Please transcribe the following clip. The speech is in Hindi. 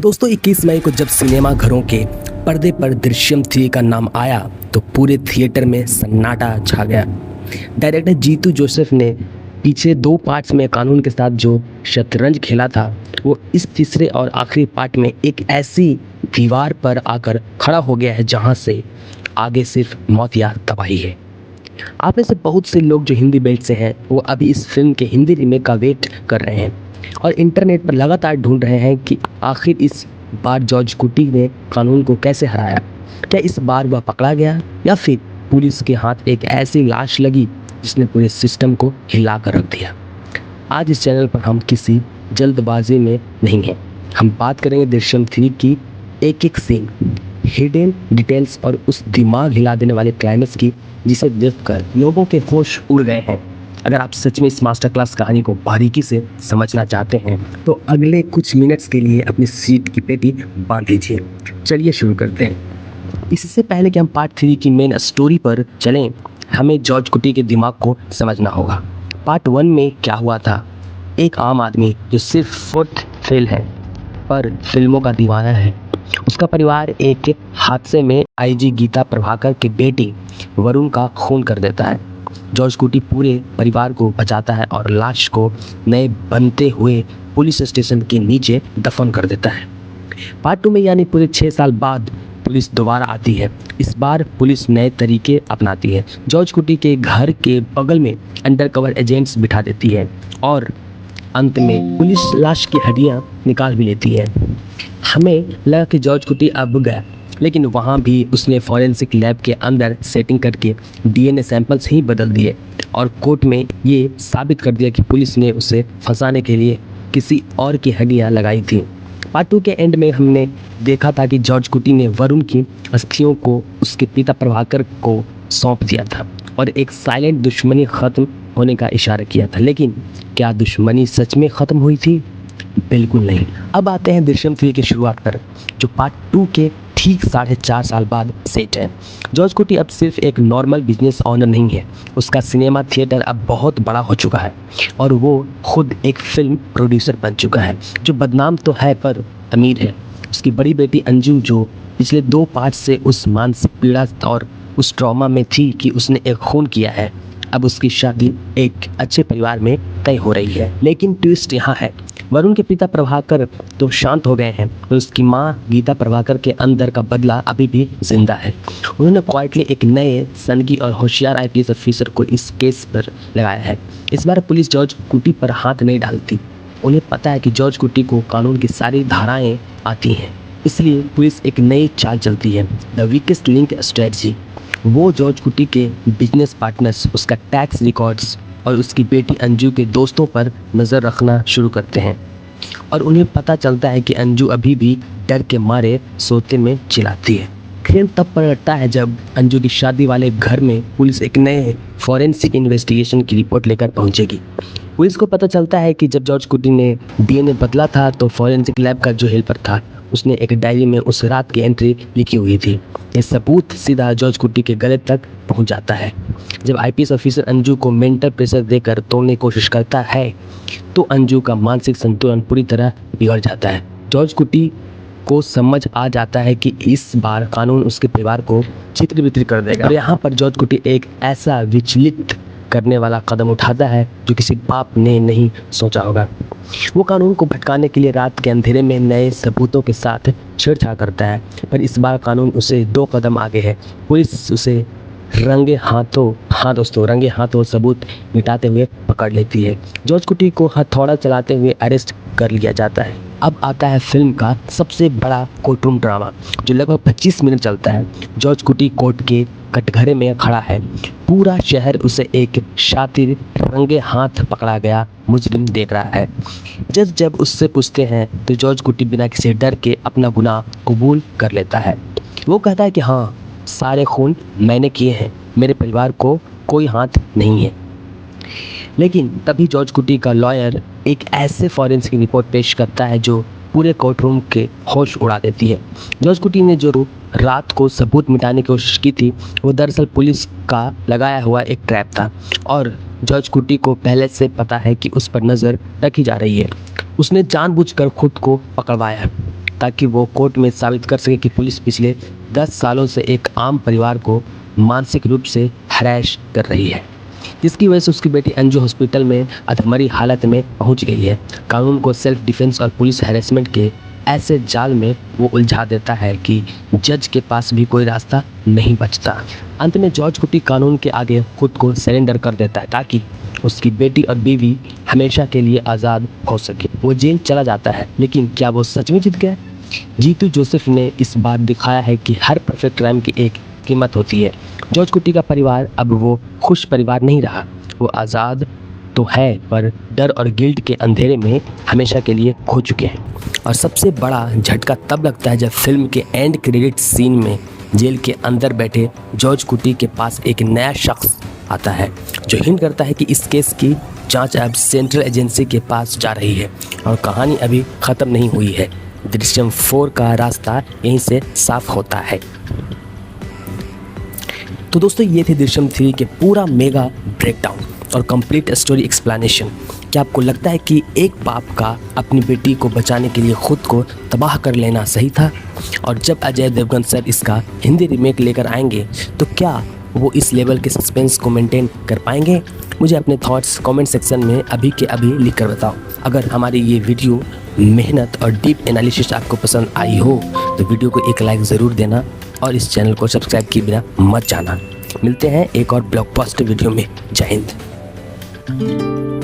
दोस्तों 21 मई को जब सिनेमा घरों के पर्दे पर दृश्यम 3 का नाम आया तो पूरे थिएटर में सन्नाटा छा गया। डायरेक्टर जीतू जोसेफ ने पीछे 2 पार्ट्स में कानून के साथ जो शतरंज खेला था वो इस तीसरे और आखिरी पार्ट में एक ऐसी दीवार पर आकर खड़ा हो गया है जहां से आगे सिर्फ मौत या तबाही है। आप में से बहुत से लोग जो हिंदी बेल्ट से हैं वो अभी इस फिल्म के हिंदी रीमेक का वेट कर रहे हैं और इंटरनेट पर लगातार ढूंढ रहे हैं कि आखिर इस बार जॉर्ज कुटी ने कानून को कैसे हराया। क्या इस बार वह पकड़ा गया या फिर पुलिस के हाथ एक ऐसी लाश लगी जिसने पूरे सिस्टम को हिला कर रख दिया। आज इस चैनल पर हम किसी जल्दबाजी में नहीं हैं, हम बात करेंगे दृश्यम 3 की एक एक सीन, हिडन डिटेल्स और उस दिमाग हिला देने वाले क्लाइमेक्स की जिसे देखकर लोगों के होश उड़ गए हैं। अगर आप सच में इस मास्टर क्लास कहानी को बारीकी से समझना चाहते हैं तो अगले कुछ मिनट्स के लिए अपनी सीट की पेटी बांध लीजिए। चलिए शुरू करते हैं। इससे पहले कि हम पार्ट 3 की मेन स्टोरी पर चलें, हमें जॉर्ज कुटी के दिमाग को समझना होगा। पार्ट 1 में क्या हुआ था? एक आम आदमी जो सिर्फ फोर्थ फेल है पर फिल्मों का दीवाना है, उसका परिवार एक हादसे में आईजी गीता प्रभाकर के बेटे वरुण का खून कर देता है। जॉर्ज कुटी पूरे परिवार को बचाता है और लाश को नए बनते हुए पुलिस स्टेशन के नीचे दफन कर देता है। पार्ट 2 में यानी पूरे 6 साल बाद पुलिस दोबारा आती है। इस बार पुलिस नए तरीके अपनाती है। जॉर्ज कुटी के घर के बगल में अंडरकवर एजेंट्स बिठा देती है और अंत में पुलिस लाश की हड्डियां निकाल भी लेती है। हमें लगा कि जॉर्ज कुटी अब गया, लेकिन वहाँ भी उसने फॉरेंसिक लैब के अंदर सेटिंग करके डीएनए सैंपल्स ही बदल दिए और कोर्ट में ये साबित कर दिया कि पुलिस ने उसे फंसाने के लिए किसी और की हड्डियाँ लगाई थी। पार्ट 2 के एंड में हमने देखा था कि जॉर्ज कुटी ने वरुण की अस्थियों को उसके पिता प्रभाकर को सौंप दिया था और एक साइलेंट दुश्मनी ख़त्म होने का इशारा किया था। लेकिन क्या दुश्मनी सच में ख़त्म हुई थी? बिल्कुल नहीं। अब आते हैं दृश्यम 3 की शुरुआत पर, जो पार्ट 2 के ठीक 4.5 साल बाद सेट है। जॉर्ज कुटी अब सिर्फ एक नॉर्मल बिजनेस ऑनर नहीं है, उसका सिनेमा थिएटर अब बहुत बड़ा हो चुका है और वो खुद एक फिल्म प्रोड्यूसर बन चुका है जो बदनाम तो है पर अमीर है। उसकी बड़ी बेटी अंजू जो पिछले 2 पार्ट से उस मानसिक पीड़ा और उस ट्रॉमा में थी कि उसने एक खून किया है, अब उसकी शादी एक अच्छे परिवार में तय हो रही है। लेकिन ट्विस्ट यहाँ है, वरुण के पिता प्रभाकर तो शांत हो गए हैं तो उसकी माँ गीता प्रभाकर के अंदर का बदला अभी भी जिंदा है। उन्होंने क्वाइटली एक नए सनकी और होशियार आईपीएस ऑफिसर को इस केस पर लगाया है। इस बार पुलिस जॉर्ज कुटी पर हाथ नहीं डालती। उन्हें पता है कि जॉर्ज कुटी को कानून की सारी धाराएं आती हैं, इसलिए पुलिस एक नई चाल चलती है, द वीकेस्ट लिंक स्ट्रेटजी। वो जॉर्ज कुटी के बिजनेस पार्टनर्स, उसका टैक्स रिकॉर्ड्स और उसकी बेटी अंजू के दोस्तों पर नज़र रखना शुरू करते हैं और उन्हें पता चलता है कि अंजू अभी भी डर के मारे सोते में चिल्लाती है। खेल तब पलटता है जब अंजू की शादी वाले घर में पुलिस एक नए फॉरेंसिक इन्वेस्टिगेशन की रिपोर्ट लेकर पहुंचेगी। पुलिस को पता चलता है कि जब जॉर्ज कुटी ने डीएनए बदला था तो फॉरेंसिक लैब का जो हेल्पर था उसने एक डायरी में उस रात की एंट्री लिखी हुई थी। ये सबूत सीधा जॉर्ज कुटी के गले तक पहुंच जाता है। जब आईपीएस ऑफिसर अंजू को मेंटल प्रेशर देकर तोड़ने की कोशिश करता है तो अंजू का मानसिक संतुलन पूरी तरह बिगड़ जाता है। जॉर्ज कुटी को समझ आ जाता है कि इस बार कानून उसके परिवार को चित्र विचित्र कर देगा और यहाँ पर जॉर्ज कुटी एक ऐसा विचलित करने वाला कदम उठाता है जो किसी बाप ने नहीं सोचा होगा। वो कानून को भटकाने के लिए रात के अंधेरे में नए सबूतों के साथ छेड़छाड़ करता है, पर इस बार कानून उसे 2 कदम आगे है। पुलिस उसे रंगे हाथों सबूत मिटाते हुए पकड़ लेती है। जॉर्ज कुटी को हथौड़ा चलाते हुए अरेस्ट कर लिया जाता है। अब आता है फिल्म का सबसे बड़ा कोर्टरूम ड्रामा जो लगभग 25 मिनट चलता है। जॉर्ज कुटी कोर्ट के कटघरे में खड़ा है। पूरा शहर उसे एक शातिर रंगे हाथ पकड़ा गया मुजरिम देख रहा है। जज जब उससे पूछते हैं तो जॉर्ज कुटी बिना किसी डर के अपना गुनाह कबूल कर लेता है। वो कहता है कि हाँ, सारे खून मैंने किए हैं, मेरे परिवार को कोई हाथ नहीं है। लेकिन तभी जॉर्ज कुटी का लॉयर एक ऐसे फॉरेंसिक रिपोर्ट पेश करता है जो पूरे कोर्टरूम के होश उड़ा देती है। जॉर्ज कुटी ने जो रात को सबूत मिटाने की कोशिश की थी वो दरअसल पुलिस का लगाया हुआ एक ट्रैप था और जॉर्ज कुटी को पहले से पता है कि उस पर नज़र रखी जा रही है। उसने जानबूझकर खुद को पकड़वाया। ताकि वो कोर्ट में साबित कर सके कि पुलिस पिछले 10 सालों से एक आम परिवार को मानसिक रूप से हैरेस कर रही है, जिसकी वजह से उसकी बेटी अंजू हॉस्पिटल में अधमरी हालत में पहुंच गई है। कानून को सेल्फ डिफेंस और पुलिस हैरेसमेंट के ऐसे जाल में वो उलझा देता है कि जज के पास भी कोई रास्ता नहीं बचता। अंत में जॉर्ज कुटी कानून के आगे खुद को सरेंडर कर देता है ताकि उसकी बेटी और बीवी हमेशा के लिए आज़ाद हो सके। वो जेल चला जाता है, लेकिन क्या वो सच में जीत गया? जीतू जोसेफ ने इस बार दिखाया है कि हर परफेक्ट क्राइम की एक कीमत होती है। जॉर्ज कुटी का परिवार अब वो खुश परिवार नहीं रहा। वो आज़ाद तो है, पर डर और गिल्ट के अंधेरे में हमेशा के लिए खो चुके हैं। और सबसे बड़ा झटका तब लगता है जब फिल्म के एंड क्रेडिट सीन में जेल के अंदर बैठे जॉर्ज कुटी के पास एक नया शख्स आता है जो हिंट करता है कि इस केस की जांच अब सेंट्रल एजेंसी के पास जा रही है और कहानी अभी ख़त्म नहीं हुई है। दृश्यम 4 का रास्ता यहीं से साफ होता है। तो दोस्तों, ये थे दृश्यम 3 के पूरा मेगा ब्रेकडाउन और कंप्लीट स्टोरी एक्सप्लेनेशन। क्या आपको लगता है कि एक बाप का अपनी बेटी को बचाने के लिए खुद को तबाह कर लेना सही था? और जब अजय देवगन सर इसका हिंदी रीमेक लेकर आएंगे तो क्या वो इस लेवल के सस्पेंस को मेंटेन कर पाएंगे? मुझे अपने थॉट्स कमेंट सेक्शन में अभी के अभी लिख कर बताओ। अगर हमारी ये वीडियो मेहनत और डीप एनालिसिस आपको पसंद आई हो तो वीडियो को एक लाइक ज़रूर देना और इस चैनल को सब्सक्राइब किए बिना मत जाना। मिलते हैं एक और ब्लॉकबस्टर वीडियो में। जय हिंद।